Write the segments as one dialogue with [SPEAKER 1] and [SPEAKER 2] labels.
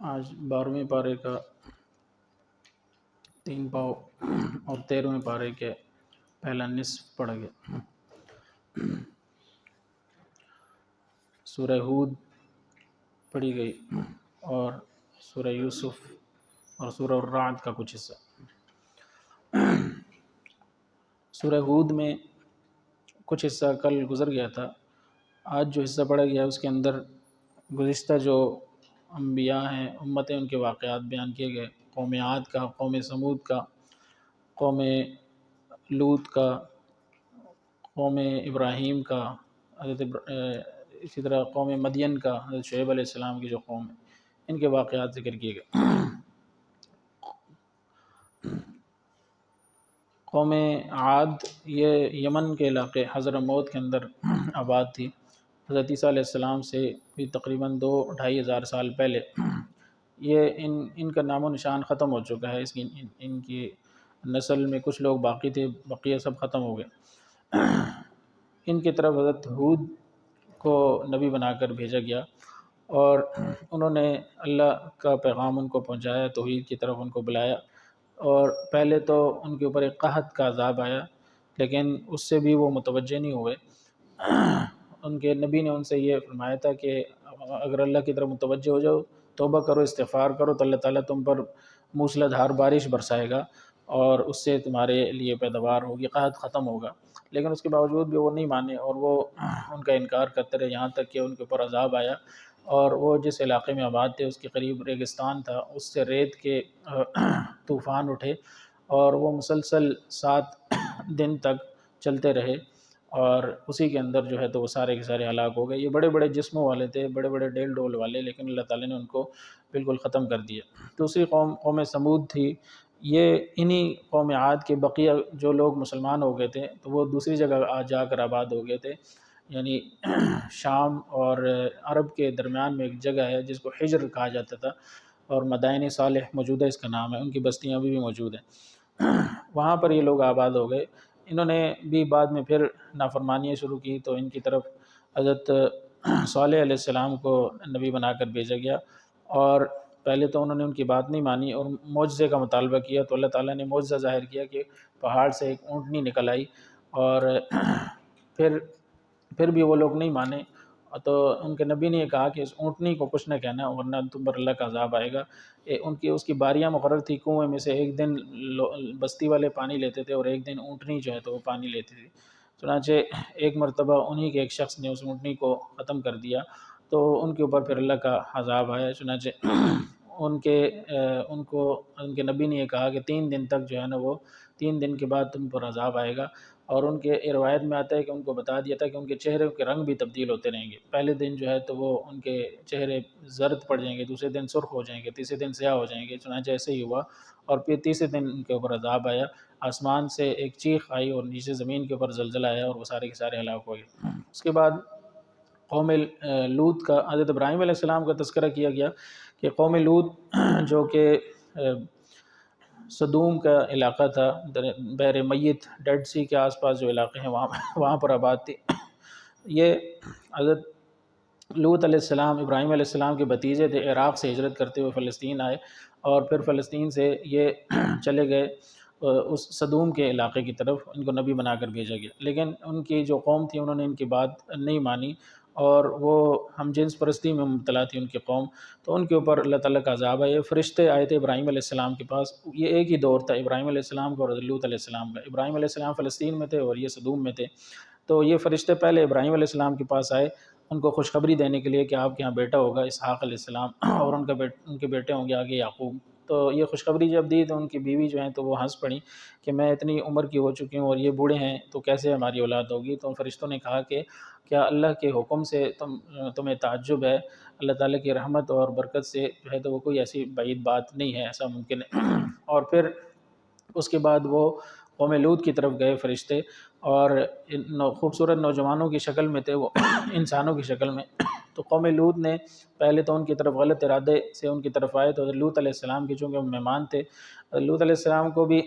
[SPEAKER 1] آج 12ویں پارے کا 3 پاؤ اور 13ویں پارے کے پہلا نصف پڑھ گیا۔ سورہ ہود پڑھی گئی اور سورہ یوسف اور سورہ الرعد کا کچھ حصہ۔ سورہ ہود میں کچھ حصہ کل گزر گیا تھا۔ آج جو حصہ پڑھا گیا اس کے اندر گزشتہ جو انبیاء ہیں، امتیں، ان کے واقعات بیان کیے گئے۔ قوم عاد کا، قوم سمود کا، قوم لوط کا، قوم ابراہیم کا، اسی طرح قوم مدین کا، حضرت شعیب علیہ السلام کی جو قوم ہے، ان کے واقعات ذکر کیے گئے۔ قوم عاد یہ یمن کے علاقے حضرموت کے اندر آباد تھی۔ حضرت عیسیٰ علیہ السلام سے بھی تقریباً 2-2.5 ہزار سال پہلے یہ ان کا نام و نشان ختم ہو چکا ہے۔ ان کی نسل میں کچھ لوگ باقی تھے، بقیہ سب ختم ہو گئے۔ ان کی طرف حضرت ہود کو نبی بنا کر بھیجا گیا اور انہوں نے اللہ کا پیغام ان کو پہنچایا، توحید کی طرف ان کو بلایا، اور پہلے تو ان کے اوپر ایک قحط کا عذاب آیا، لیکن اس سے بھی وہ متوجہ نہیں ہوئے۔ ان کے نبی نے ان سے یہ فرمایا تھا کہ اگر اللہ کی طرف متوجہ ہو جاؤ، توبہ کرو، استغفار کرو، تو اللہ تعالیٰ تم پر موسلا دھار بارش برسائے گا اور اس سے تمہارے لیے پیداوار ہوگی، قحط ختم ہوگا۔ لیکن اس کے باوجود بھی وہ نہیں مانے اور وہ ان کا انکار کرتے رہے، یہاں تک کہ ان کے اوپر عذاب آیا اور وہ جس علاقے میں آباد تھے اس کے قریب ریگستان تھا، اس سے ریت کے طوفان اٹھے اور وہ مسلسل 7 دن تک چلتے رہے، اور اسی کے اندر جو ہے تو وہ سارے کے سارے ہلاک ہو گئے۔ یہ بڑے بڑے جسموں والے تھے، بڑے بڑے ڈیل ڈول والے، لیکن اللہ تعالیٰ نے ان کو بالکل ختم کر دیا۔ دوسری قوم سمود تھی۔ یہ انہی قوم عاد کے بقیہ جو لوگ مسلمان ہو گئے تھے تو وہ دوسری جگہ جا کر آباد ہو گئے تھے، یعنی شام اور عرب کے درمیان میں ایک جگہ ہے جس کو حجر کہا جاتا تھا، اور مدائن صالح موجودہ اس کا نام ہے، ان کی بستیاں ابھی بھی موجود ہیں۔ وہاں پر یہ لوگ آباد ہو گئے۔ انہوں نے بھی بعد میں پھر نافرمانیاں شروع کی تو ان کی طرف حضرت صالح علیہ السلام کو نبی بنا کر بھیجا گیا، اور پہلے تو انہوں نے ان کی بات نہیں مانی اور معجزے کا مطالبہ کیا، تو اللہ تعالیٰ نے معجزہ ظاہر کیا کہ پہاڑ سے ایک اونٹنی نکل آئی، اور پھر بھی وہ لوگ نہیں مانے، تو ان کے نبی نے یہ کہا کہ اس اونٹنی کو کچھ نہ کہنا ورنہ تم پر اللہ کا عذاب آئے گا۔ اس کی باریاں مقرر تھی، کنویں میں سے ایک دن بستی والے پانی لیتے تھے اور ایک دن اونٹنی جو ہے تو وہ پانی لیتی تھی۔ چنانچہ ایک مرتبہ انہی کے ایک شخص نے اس اونٹنی کو ختم کر دیا تو ان کے اوپر پھر اللہ کا عذاب آیا۔ چنانچہ ان کے نبی نے یہ کہا کہ 3 دن تک جو ہے نا، وہ 3 دن کے بعد تم پر عذاب آئے گا، اور ان کے روایت میں آتا ہے کہ ان کو بتا دیا تھا کہ ان کے چہرے کے رنگ بھی تبدیل ہوتے رہیں گے۔ پہلے دن جو ہے تو وہ ان کے چہرے زرد پڑ جائیں گے، دوسرے دن سرخ ہو جائیں گے، تیسرے دن سیاہ ہو جائیں گے۔ چنانچہ ایسے ہی ہوا، اور پھر تیسرے دن ان کے اوپر عذاب آیا، آسمان سے ایک چیخ آئی اور نیچے زمین کے اوپر زلزلہ آیا اور وہ سارے کے سارے ہلاک ہو گئے۔ اس کے بعد قوم لوط کا، حضرت ابراہیم علیہ السلام کا تذکرہ کیا گیا کہ قوم لوط جو کہ سدوم کا علاقہ تھا، بحر میت، ڈیڈ سی کے آس پاس جو علاقے ہیں وہاں پر آباد تھی۔ یہ حضرت لوط علیہ السلام ابراہیم علیہ السلام کے بھتیجے تھے، عراق سے ہجرت کرتے ہوئے فلسطین آئے، اور پھر فلسطین سے یہ چلے گئے اس صدوم کے علاقے کی طرف، ان کو نبی بنا کر بھیجا گیا، لیکن ان کی جو قوم تھی انہوں نے ان کی بات نہیں مانی اور وہ ہم جنس پرستی میں مبتلا تھی ان کی قوم، تو ان کے اوپر اللہ تعالیٰ کا عذاب آیا۔ فرشتے آئے تھے ابراہیم علیہ السلام کے پاس، یہ ایک ہی دور تھا ابراہیم علیہ السلام کا اور لوط علیہ السلام کا۔ ابراہیم علیہ السلام فلسطین میں تھے اور یہ صدوم میں تھے، تو یہ فرشتے پہلے ابراہیم علیہ السلام کے پاس آئے ان کو خوشخبری دینے کے لیے کہ آپ کے یہاں بیٹا ہوگا اسحاق علیہ السلام، اور ان کے بیٹے ہوں گے آگے یعقوب۔ تو یہ خوشخبری جب دی تو ان کی بیوی جو ہیں تو وہ ہنس پڑیں کہ میں اتنی عمر کی ہو چکی ہوں اور یہ بوڑھے ہیں تو کیسے ہماری اولاد ہوگی؟ تو فرشتوں نے کہا کہ کیا اللہ کے حکم سے تمہیں تعجب ہے؟ اللہ تعالیٰ کی رحمت اور برکت سے جو ہے تو وہ کوئی ایسی بعید بات نہیں ہے، ایسا ممکن ہے۔ اور پھر اس کے بعد وہ قوم لوط کی طرف گئے فرشتے، اور خوبصورت نوجوانوں کی شکل میں تھے وہ، انسانوں کی شکل میں، تو قوم لوط نے پہلے تو ان کی طرف غلط ارادے سے ان کی طرف آئے، تو حضرت لوط علیہ السلام کی چونکہ وہ مہمان تھے، حضرت لوط علیہ السلام کو بھی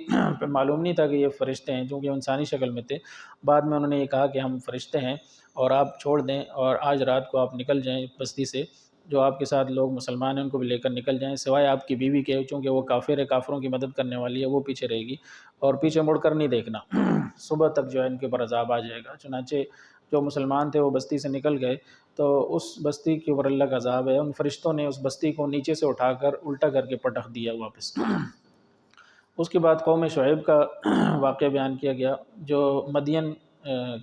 [SPEAKER 1] معلوم نہیں تھا کہ یہ فرشتے ہیں، چونکہ وہ انسانی شکل میں تھے۔ بعد میں انہوں نے یہ کہا کہ ہم فرشتے ہیں اور آپ چھوڑ دیں، اور آج رات کو آپ نکل جائیں بستی سے، جو آپ کے ساتھ لوگ مسلمان ہیں ان کو بھی لے کر نکل جائیں، سوائے آپ کی بیوی کے، چونکہ وہ کافر ہے، کافروں کی مدد کرنے والی ہے، وہ پیچھے رہے گی، اور پیچھے مڑ کر نہیں دیکھنا، صبح تک جو ہے ان کے اوپر عذاب آ جائے گا۔ چنانچہ جو مسلمان تھے وہ بستی سے نکل گئے، تو اس بستی کے اوپر اللہ کا عذاب ہے، ان فرشتوں نے اس بستی کو نیچے سے اٹھا کر الٹا کر کے پٹخ دیا واپس۔ اس کے بعد قوم شعیب کا واقعہ بیان کیا گیا، جو مدین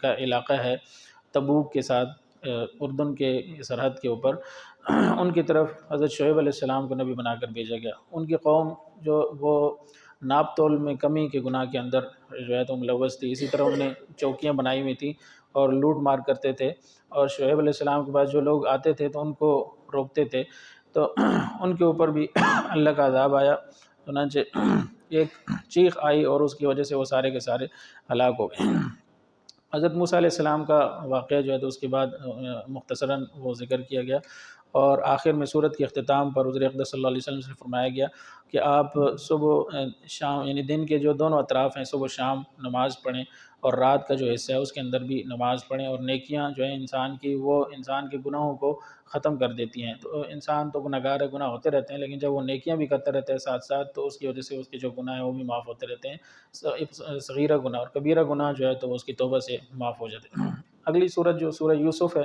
[SPEAKER 1] کا علاقہ ہے تبوک کے ساتھ، اردن کے سرحد کے اوپر، ان کی طرف حضرت شعیب علیہ السلام کو نبی بنا کر بھیجا گیا۔ ان کی قوم جو وہ ناپ تول میں کمی کے گناہ کے اندر جو ہے تو ملوث تھی، اسی طرح انہوں نے چوکیاں بنائی ہوئی تھیں اور لوٹ مار کرتے تھے، اور شعیب علیہ السلام کے پاس جو لوگ آتے تھے تو ان کو روکتے تھے، تو ان کے اوپر بھی اللہ کا عذاب آیا، چنانچہ ایک چیخ آئی اور اس کی وجہ سے وہ سارے کے سارے ہلاک ہو گئے۔ حضرت موسیٰ علیہ السلام کا واقعہ جو ہے تو اس کے بعد مختصراً وہ ذکر کیا گیا، اور آخر میں صورت کے اختتام پر حضور اقدس صلی اللہ علیہ وسلم سے فرمایا گیا کہ آپ صبح شام، یعنی دن کے جو دونوں اطراف ہیں، صبح و شام نماز پڑھیں، اور رات کا جو حصہ ہے اس کے اندر بھی نماز پڑھیں، اور نیکیاں جو ہیں انسان کی، وہ انسان کے گناہوں کو ختم کر دیتی ہیں۔ تو انسان تو گناہ گار ہے، گناہ ہوتے رہتے ہیں، لیکن جب وہ نیکیاں بھی کرتا رہتا ہے ساتھ ساتھ، تو اس کی وجہ سے اس کے جو گناہ ہیں وہ بھی معاف ہوتے رہتے ہیں، صغیرہ گناہ اور کبیرہ گناہ جو ہے تو وہ اس کی توبہ سے معاف ہو جاتے ہیں۔ اگلی سورت جو سورہ یوسف ہے،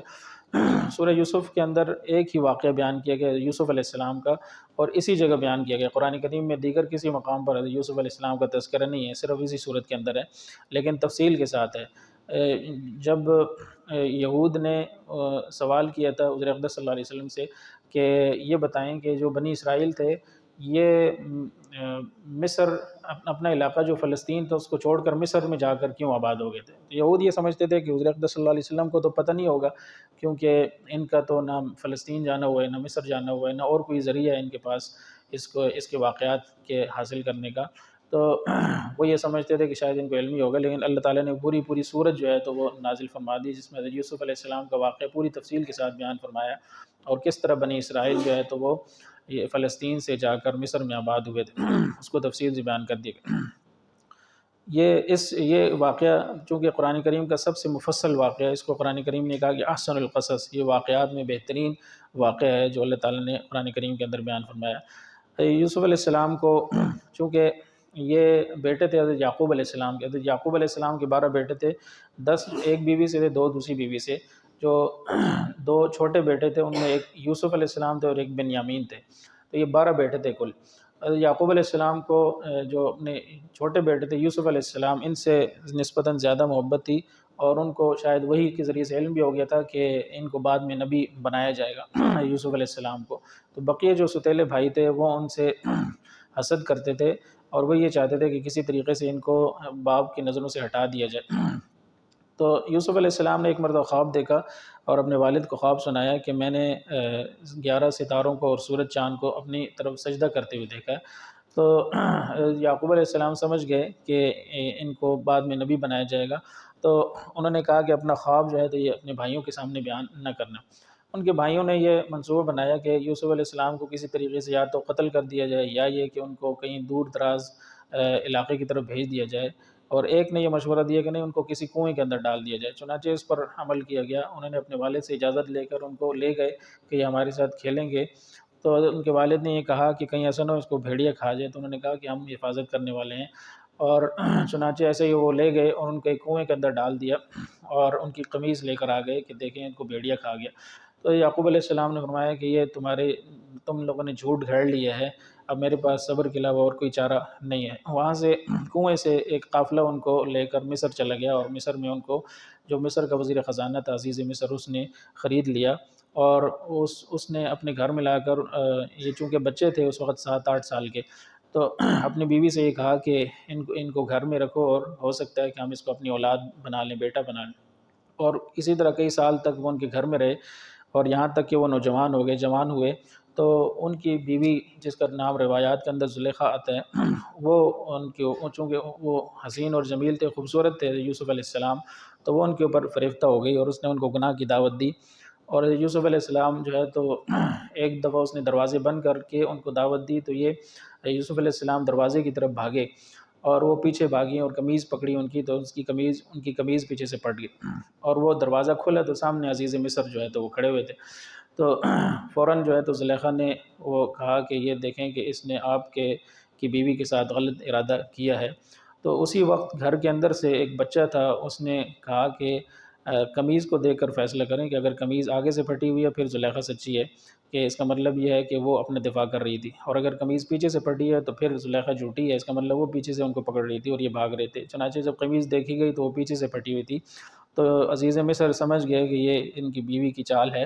[SPEAKER 1] سورہ یوسف کے اندر ایک ہی واقعہ بیان کیا گیا یوسف علیہ السلام کا، اور اسی جگہ بیان کیا گیا۔ قرآن کریم میں دیگر کسی مقام پر یوسف علیہ السلام کا تذکرہ نہیں ہے، صرف اسی صورت کے اندر ہے، لیکن تفصیل کے ساتھ ہے۔ جب یہود نے سوال کیا تھا حضور اقدس صلی اللہ علیہ وسلم سے کہ یہ بتائیں کہ جو بنی اسرائیل تھے یہ مصر، اپنا علاقہ جو فلسطین تھا اس کو چھوڑ کر مصر میں جا کر کیوں آباد ہو گئے تھے، تو یہود یہ سمجھتے تھے کہ حضور اقدس صلی اللہ علیہ وسلم کو تو پتہ نہیں ہوگا، کیونکہ ان کا تو نہ فلسطین جانا ہوا ہے، نہ مصر جانا ہوا ہے، نہ اور کوئی ذریعہ ہے ان کے پاس اس کے واقعات کے حاصل کرنے کا، تو وہ یہ سمجھتے تھے کہ شاید ان کو علم ہی ہوگا، لیکن اللہ تعالیٰ نے پوری صورت جو ہے تو وہ نازل فرما دی، جس میں حضرت یوسف علیہ السلام کا واقعہ پوری تفصیل کے ساتھ بیان فرمایا، اور کس طرح بنی اسرائیل جو ہے تو وہ یہ فلسطین سے جا کر مصر میں آباد ہوئے تھے، اس کو تفصیل سے بیان کر دیا گیا۔ یہ واقعہ چونکہ قرآن کریم کا سب سے مفصل واقعہ ہے، اس کو قرآن کریم نے کہا کہ احسن القصص، یہ واقعات میں بہترین واقعہ ہے جو اللہ تعالیٰ نے قرآن کریم کے اندر بیان فرمایا۔ یوسف علیہ السلام کو چونکہ یہ بیٹے تھے حضرت یعقوب علیہ السلام کے، حضرت یعقوب علیہ السلام کے 12 بیٹے تھے، 10 ایک بیوی سے تھے، 2 دوسری بیوی سے، جو 2 چھوٹے بیٹے تھے ان میں ایک یوسف علیہ السلام تھے اور ایک بنیامین تھے، تو یہ 12 بیٹے تھے کل۔ حضرت یعقوب علیہ السلام کو جو اپنے چھوٹے بیٹے تھے یوسف علیہ السلام، ان سے نسبتاً زیادہ محبت تھی، اور ان کو شاید وحی کے ذریعے سے علم بھی ہو گیا تھا کہ ان کو بعد میں نبی بنایا جائے گا یوسف علیہ السلام کو، تو بقیہ جو ستیلے بھائی تھے وہ ان سے حسد کرتے تھے، اور وہ یہ چاہتے تھے کہ کسی طریقے سے ان کو باپ کی نظروں سے ہٹا دیا جائے۔ تو یوسف علیہ السلام نے ایک مرتبہ خواب دیکھا اور اپنے والد کو خواب سنایا کہ میں نے 11 ستاروں کو اور سورج چاند کو اپنی طرف سجدہ کرتے ہوئے دیکھا ہے، تو یعقوب علیہ السلام سمجھ گئے کہ ان کو بعد میں نبی بنایا جائے گا، تو انہوں نے کہا کہ اپنا خواب جو ہے تو یہ اپنے بھائیوں کے سامنے بیان نہ کرنا۔ ان کے بھائیوں نے یہ منصوبہ بنایا کہ یوسف علیہ السلام کو کسی طریقے سے یا تو قتل کر دیا جائے، یا یہ کہ ان کو کہیں دور دراز علاقے کی طرف بھیج دیا جائے، اور ایک نے یہ مشورہ دیا کہ نہیں، ان کو کسی کنویں کے اندر ڈال دیا جائے۔ چنانچہ اس پر عمل کیا گیا، انہوں نے اپنے والد سے اجازت لے کر ان کو لے گئے کہ یہ ہمارے ساتھ کھیلیں گے، تو ان کے والد نے یہ کہا کہ کہیں ایسا نہ ہو اس کو بھیڑیا کھا جائے، تو انہوں نے کہا کہ ہم حفاظت کرنے والے ہیں، اور چنانچہ ایسے ہی وہ لے گئے اور ان کو ایک کنویں کے اندر ڈال دیا، اور ان کی قمیص لے کر آ گئے کہ دیکھیں ان کو بھیڑیا کھا گیا۔ تو یعقوب علیہ السلام نے فرمایا کہ یہ تم لوگوں نے جھوٹ گھڑ لیا ہے، اب میرے پاس صبر کے علاوہ اور کوئی چارہ نہیں ہے۔ وہاں سے کنویں سے ایک قافلہ ان کو لے کر مصر چلا گیا، اور مصر میں ان کو جو مصر کا وزیر خزانہ تھا عزیز مصر، اس نے خرید لیا، اور اس نے اپنے گھر میں لا کر یہ چونکہ بچے تھے اس وقت 7-8 سال کے، تو اپنی بیوی سے یہ کہا کہ ان کو گھر میں رکھو، اور ہو سکتا ہے کہ ہم اس کو اپنی اولاد بنا لیں، بیٹا بنا لیں، اور اسی طرح کئی سال تک وہ ان کے گھر میں رہے، اور یہاں تک کہ وہ نوجوان ہو گئے، جوان ہوئے، تو ان کی بیوی جس کا نام روایات کے اندر زلیخا آتا ہے، وہ ان کے چونکہ وہ حسین اور جمیل تھے، خوبصورت تھے یوسف علیہ السلام، تو وہ ان کے اوپر فریفتہ ہو گئی، اور اس نے ان کو گناہ کی دعوت دی، اور یوسف علیہ السلام جو ہے تو ایک دفعہ اس نے دروازے بند کر کے ان کو دعوت دی، تو یہ یوسف علیہ السلام دروازے کی طرف بھاگے اور وہ پیچھے بھاگی اور قمیض پکڑی ان کی، تو ان کی قمیض پیچھے سے پڑ گئی اور وہ دروازہ کھلا تو سامنے عزیز مصر جو ہے تو وہ کھڑے ہوئے تھے۔ تو فوراً جو ہے تو زلیخا نے وہ کہا کہ یہ دیکھیں کہ اس نے آپ کی بیوی کے ساتھ غلط ارادہ کیا ہے۔ تو اسی وقت گھر کے اندر سے ایک بچہ تھا، اس نے کہا کہ قمیض کو دیکھ کر فیصلہ کریں کہ اگر قمیض آگے سے پھٹی ہوئی ہے پھر زلیخا سچی ہے، کہ اس کا مطلب یہ ہے کہ وہ اپنا دفاع کر رہی تھی، اور اگر قمیض پیچھے سے پھٹی ہے تو پھر زلیخا جھوٹی ہے، اس کا مطلب وہ پیچھے سے ان کو پکڑ رہی تھی اور یہ بھاگ رہے تھے۔ چنانچہ جب قمیض دیکھی گئی تو وہ پیچھے سے پھٹی ہوئی تھی، تو عزیز مصر سمجھ گئے کہ یہ ان کی بیوی کی چال ہے،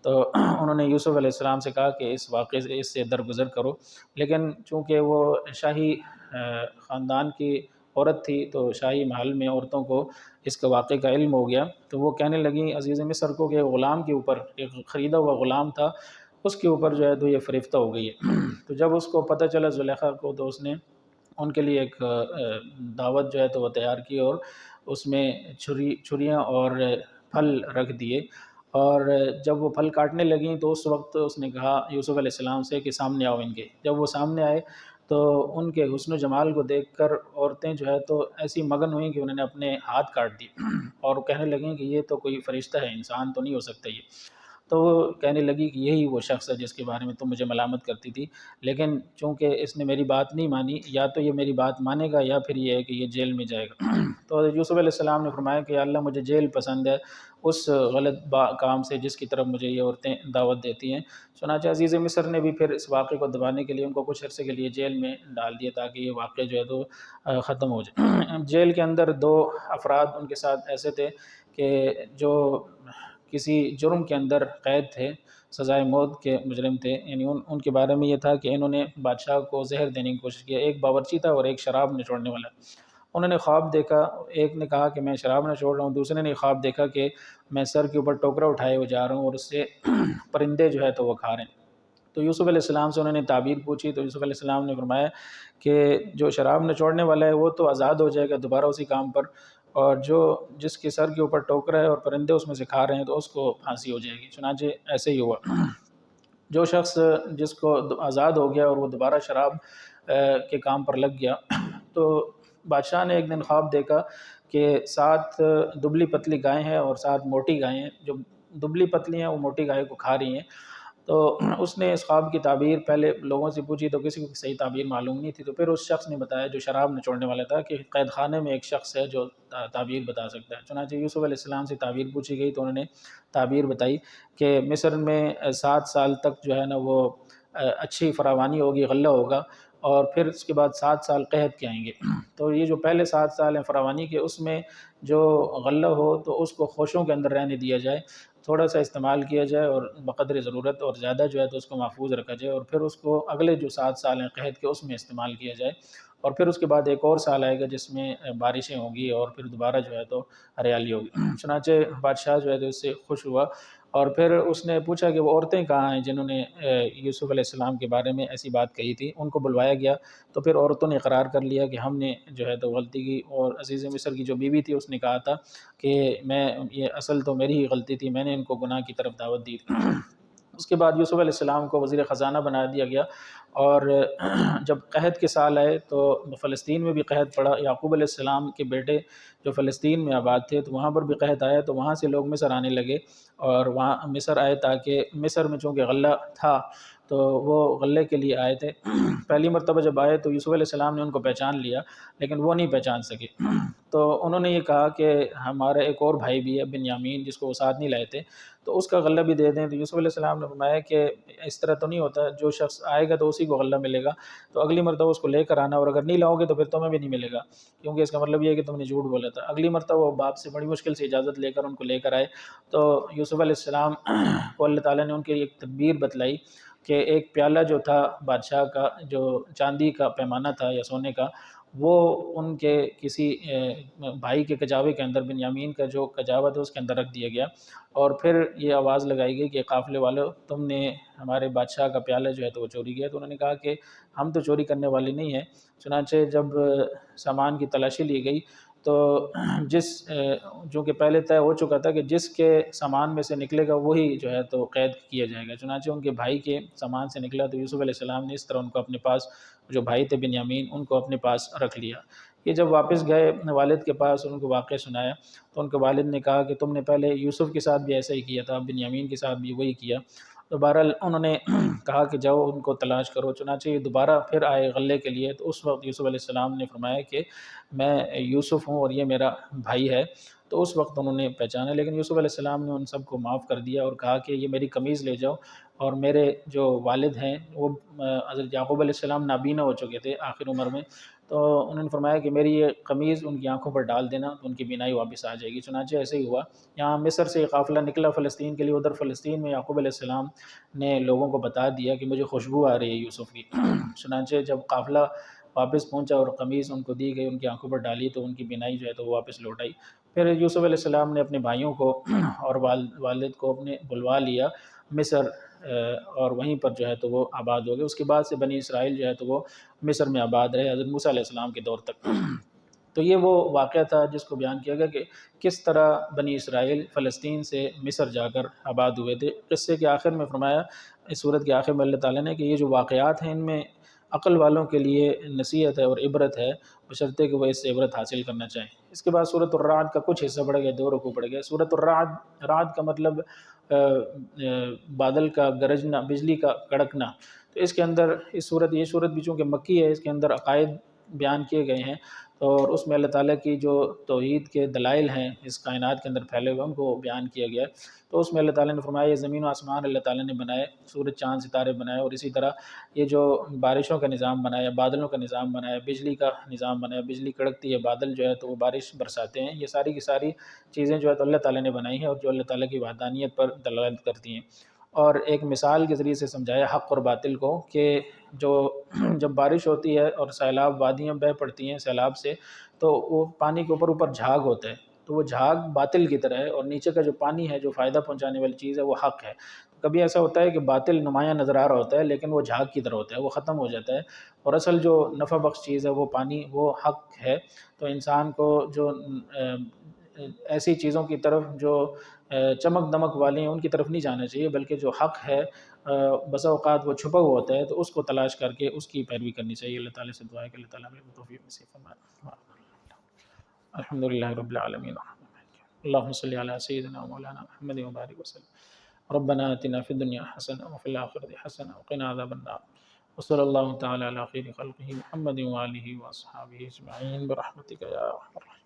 [SPEAKER 1] تو انہوں نے یوسف علیہ السلام سے کہا کہ اس واقعے سے اس سے درگزر کرو، لیکن چونکہ وہ شاہی خاندان کی عورت تھی تو شاہی محل میں عورتوں کو اس کے واقعے کا علم ہو گیا، تو وہ کہنے لگیں عزیز مصر کو کہ غلام کے اوپر، ایک خریدا ہوا غلام تھا اس کے اوپر جو ہے تو یہ فریفتہ ہو گئی ہے۔ تو جب اس کو پتہ چلا زلیخا کو، تو اس نے ان کے لیے ایک دعوت جو ہے تو وہ تیار کی اور اس میں چھریاں اور پھل رکھ دیے، اور جب وہ پھل کاٹنے لگیں تو اس وقت اس نے کہا یوسف علیہ السلام سے کہ سامنے آؤ ان کے۔ جب وہ سامنے آئے تو ان کے حسن و جمال کو دیکھ کر عورتیں جو ہے تو ایسی مگن ہوئیں کہ انہوں نے اپنے ہاتھ کاٹ دی اور کہنے لگیں کہ یہ تو کوئی فرشتہ ہے، انسان تو نہیں ہو سکتا یہ۔ تو وہ کہنے لگی کہ یہی وہ شخص ہے جس کے بارے میں تم مجھے ملامت کرتی تھی، لیکن چونکہ اس نے میری بات نہیں مانی، یا تو یہ میری بات مانے گا یا پھر یہ ہے کہ یہ جیل میں جائے گا۔ تو یوسف علیہ السلام نے فرمایا کہ یا اللہ مجھے جیل پسند ہے اس غلط کام سے جس کی طرف مجھے یہ عورتیں دعوت دیتی ہیں۔ چنانچہ عزیز مصر نے بھی پھر اس واقعے کو دبانے کے لیے ان کو کچھ عرصے کے لیے جیل میں ڈال دیا تاکہ یہ واقعہ جو ہے تو ختم ہو جائے۔ جیل کے اندر دو افراد ان کے ساتھ ایسے تھے کہ جو کسی جرم کے اندر قید تھے، سزائے موت کے مجرم تھے، یعنی ان کے بارے میں یہ تھا کہ انہوں نے بادشاہ کو زہر دینے کی کوشش کی۔ ایک باورچی تھا اور ایک شراب نچوڑنے والا۔ انہوں نے خواب دیکھا، ایک نے کہا کہ میں شراب نچوڑ رہا ہوں، دوسرے نے خواب دیکھا کہ میں سر کے اوپر ٹوکرا اٹھائے ہوئے جا رہا ہوں اور اس سے پرندے جو ہے تو وہ کھا رہے ہیں۔ تو یوسف علیہ السلام سے انہوں نے تعبیر پوچھی، تو یوسف علیہ السلام نے فرمایا کہ جو شراب نچوڑنے والا ہے وہ تو آزاد ہو جائے گا دوبارہ اسی کام پر، اور جس کے سر کے اوپر ٹوکرا ہے اور پرندے اس میں سے کھا رہے ہیں تو اس کو پھانسی ہو جائے گی۔ چنانچہ ایسے ہی ہوا۔ جو شخص جس کو آزاد ہو گیا اور وہ دوبارہ شراب کے کام پر لگ گیا، تو بادشاہ نے ایک دن خواب دیکھا کہ 7 دبلی پتلی گائیں ہیں اور 7 موٹی گائیں ہیں، جو دبلی پتلی ہیں وہ موٹی گائے کو کھا رہی ہیں۔ تو اس نے اس خواب کی تعبیر پہلے لوگوں سے پوچھی تو کسی کو صحیح تعبیر معلوم نہیں تھی، تو پھر اس شخص نے بتایا جو شراب نچوڑنے والا تھا کہ قید خانے میں ایک شخص ہے جو تعبیر بتا سکتا ہے۔ چنانچہ یوسف علیہ السلام سے تعبیر پوچھی گئی تو انہوں نے تعبیر بتائی کہ مصر میں 7 سال تک جو ہے نا وہ اچھی فراوانی ہوگی، غلہ ہوگا، اور پھر اس کے بعد 7 سال قحط کے آئیں گے۔ تو یہ جو پہلے 7 سال ہیں فراوانی کے، اس میں جو غلہ ہو تو اس کو خوشوں کے اندر رہنے دیا جائے، تھوڑا سا استعمال کیا جائے اور بقدر ضرورت، اور زیادہ جو ہے تو اس کو محفوظ رکھا جائے، اور پھر اس کو اگلے جو 7 سال ہیں قحط کے اس میں استعمال کیا جائے، اور پھر اس کے بعد ایک اور سال آئے گا جس میں بارشیں ہوں گی اور پھر دوبارہ جو ہے تو ہریالی ہوگی۔ چنانچہ بادشاہ جو ہے تو اس سے خوش ہوا، اور پھر اس نے پوچھا کہ وہ عورتیں کہاں ہیں جنہوں نے یوسف علیہ السلام کے بارے میں ایسی بات کہی تھی۔ ان کو بلوایا گیا تو پھر عورتوں نے اقرار کر لیا کہ ہم نے جو ہے تو غلطی کی، اور عزیز مصر کی جو بیوی تھی اس نے کہا تھا کہ یہ اصل تو میری ہی غلطی تھی، میں نے ان کو گناہ کی طرف دعوت دی تھی۔ اس کے بعد یوسف علیہ السلام کو وزیر خزانہ بنا دیا گیا، اور جب قحط کے سال آئے تو فلسطین میں بھی قحط پڑا۔ یعقوب علیہ السلام کے بیٹے جو فلسطین میں آباد تھے تو وہاں پر بھی قحط آیا، تو وہاں سے لوگ مصر آنے لگے، اور وہاں مصر آئے تاکہ مصر میں چونکہ غلہ تھا تو وہ غلے کے لیے آئے تھے۔ پہلی مرتبہ جب آئے تو یوسف علیہ السلام نے ان کو پہچان لیا، لیکن وہ نہیں پہچان سکے۔ تو انہوں نے یہ کہا کہ ہمارا ایک اور بھائی بھی ہے بنیامین، جس کو وہ ساتھ نہیں لائے تھے، تو اس کا غلہ بھی دے دیں۔ تو یوسف علیہ السلام نے فرمایا کہ اس طرح تو نہیں ہوتا، جو شخص آئے گا تو اسی کو غلہ ملے گا، تو اگلی مرتبہ اس کو لے کر آنا، اور اگر نہیں لاؤ گے تو پھر تمہیں بھی نہیں ملے گا، کیونکہ اس کا مطلب یہ ہے کہ تم نے جھوٹ بولا تھا۔ اگلی مرتبہ وہ باپ سے بڑی مشکل سے اجازت لے کر ان کو لے کر آئے، تو یوسف علیہ السلام کو اللہ تعالیٰ نے ان کے لیے ایک تدبیر بتلائی کہ ایک پیالہ جو تھا بادشاہ کا، جو چاندی کا پیمانہ تھا یا سونے کا، وہ ان کے کسی بھائی کے کجاوے کے اندر، بنیامین کا جو کجاوا تھا اس کے اندر رکھ دیا گیا، اور پھر یہ آواز لگائی گئی کہ قافلے والوں تم نے ہمارے بادشاہ کا پیالہ جو ہے تو وہ چوری کیا۔ تو انہوں نے کہا کہ ہم تو چوری کرنے والے نہیں ہیں۔ چنانچہ جب سامان کی تلاشی لی گئی تو جس جو کہ پہلے طے ہو چکا تھا کہ جس کے سامان میں سے نکلے گا وہی جو ہے تو قید کیا جائے گا، چنانچہ ان کے بھائی کے سامان سے نکلا تو یوسف علیہ السلام نے اس طرح ان کو اپنے پاس، جو بھائی تھے بنیامین، ان کو اپنے پاس رکھ لیا۔ یہ جب واپس گئے والد کے پاس اور ان کو واقعہ سنایا تو ان کے والد نے کہا کہ تم نے پہلے یوسف کے ساتھ بھی ایسا ہی کیا تھا، بنیامین کے ساتھ بھی وہی کیا۔ تو بہرحال انہوں نے کہا کہ جاؤ ان کو تلاش کرو، چنانچہ یہ دوبارہ پھر آئے غلے کے لیے، تو اس وقت یوسف علیہ السلام نے فرمایا کہ میں یوسف ہوں اور یہ میرا بھائی ہے۔ تو اس وقت انہوں نے پہچانا، لیکن یوسف علیہ السلام نے ان سب کو معاف کر دیا اور کہا کہ یہ میری قمیض لے جاؤ، اور میرے جو والد ہیں وہ حضرت یعقوب علیہ السلام نابینا ہو چکے تھے آخر عمر میں، تو انہوں نے فرمایا کہ میری یہ قمیض ان کی آنکھوں پر ڈال دینا تو ان کی بینائی واپس آ جائے گی۔ چنانچہ ایسے ہی ہوا، یہاں مصر سے یہ قافلہ نکلا فلسطین کے لیے، ادھر فلسطین میں یعقوب علیہ السلام نے لوگوں کو بتا دیا کہ مجھے خوشبو آ رہی ہے یوسف کی۔ چنانچہ جب قافلہ واپس پہنچا اور قمیض ان کو دی گئی، ان کی آنکھوں پر ڈالی تو ان کی بینائی جو ہے تو وہ واپس لوٹ آئی۔ پھر یوسف علیہ السلام نے اپنے بھائیوں کو اور والد کو اپنے بلوا لیا مصر، اور وہیں پر جو ہے تو وہ آباد ہو گئے۔ اس کے بعد سے بنی اسرائیل جو ہے تو وہ مصر میں آباد رہے حضرت موسیٰ علیہ السلام کے دور تک۔ تو یہ وہ واقعہ تھا جس کو بیان کیا گیا کہ کس طرح بنی اسرائیل فلسطین سے مصر جا کر آباد ہوئے تھے۔ قصے کے آخر میں فرمایا، اس صورت کے آخر میں اللہ تعالیٰ نے، کہ یہ جو واقعات ہیں ان میں عقل والوں کے لیے نصیحت ہے اور عبرت ہے، بشرطے کہ وہ اس سے عبرت حاصل کرنا چاہیں۔ اس کے بعد سورۃ الرعد کا کچھ حصہ پڑھ گیا، 2 رکوع پڑھ گیا۔ سورۃ الرعد، رعد کا مطلب بادل کا گرجنا، بجلی کا کڑکنا۔ تو اس کے اندر یہ صورت بھی چونکہ مکی ہے، اس کے اندر عقائد بیان کیے گئے ہیں، اور اس میں اللہ تعالیٰ کی جو توحید کے دلائل ہیں اس کائنات کے اندر پھیلے ہوئے ان کو بیان کیا گیا ہے۔ تو اس میں اللہ تعالیٰ نے فرمایا یہ زمین و آسمان اللہ تعالیٰ نے بنائے، سورج چاند ستارے بنائے، اور اسی طرح یہ جو بارشوں کا نظام بنایا، بادلوں کا نظام بنایا، بجلی کا نظام بنایا، بجلی کڑکتی ہے، بادل جو ہے تو وہ بارش برساتے ہیں، یہ ساری کی ساری چیزیں جو ہے تو اللہ تعالیٰ نے بنائی ہیں اور جو اللہ تعالیٰ کی وحدانیت پر دلالت کرتی ہیں۔ اور ایک مثال کے ذریعے سے سمجھایا حق اور باطل کو، کہ جو جب بارش ہوتی ہے اور سیلاب، وادیاں بہہ پڑتی ہیں سیلاب سے، تو وہ پانی کے اوپر جھاگ ہوتا ہے، تو وہ جھاگ باطل کی طرح ہے، اور نیچے کا جو پانی ہے جو فائدہ پہنچانے والی چیز ہے وہ حق ہے۔ کبھی ایسا ہوتا ہے کہ باطل نمایاں نظر آ رہا ہوتا ہے لیکن وہ جھاگ کی طرح ہوتا ہے، وہ ختم ہو جاتا ہے، اور اصل جو نفع بخش چیز ہے وہ پانی، وہ حق ہے۔ تو انسان کو جو ایسی چیزوں کی طرف جو چمک دمک والی ہیں ان کی طرف نہیں جانا چاہیے، بلکہ جو حق ہے بسا اوقات وہ چھپا ہوا ہوتا ہے، تو اس کو تلاش کر کے اس کی پیروی کرنی چاہیے۔ اللہ تعالیٰ سے دعا ہے کہ اللہ تعالیٰ ہمیں توفیق نصیب فرمائے۔ الحمدللہ رب العالمین، اللہم صلی علی سیدنا مولانا محمد وبارک وسلم۔ ربنا آتنا فی الدنیا حسنہ وفی الآخرۃ حسنہ وقنا عذاب النار، وصلی اللہ تعالی علی خیر خلقہ محمد وآلہ واصحابہ اجمعین برحمتک یا ارحم الراحمین۔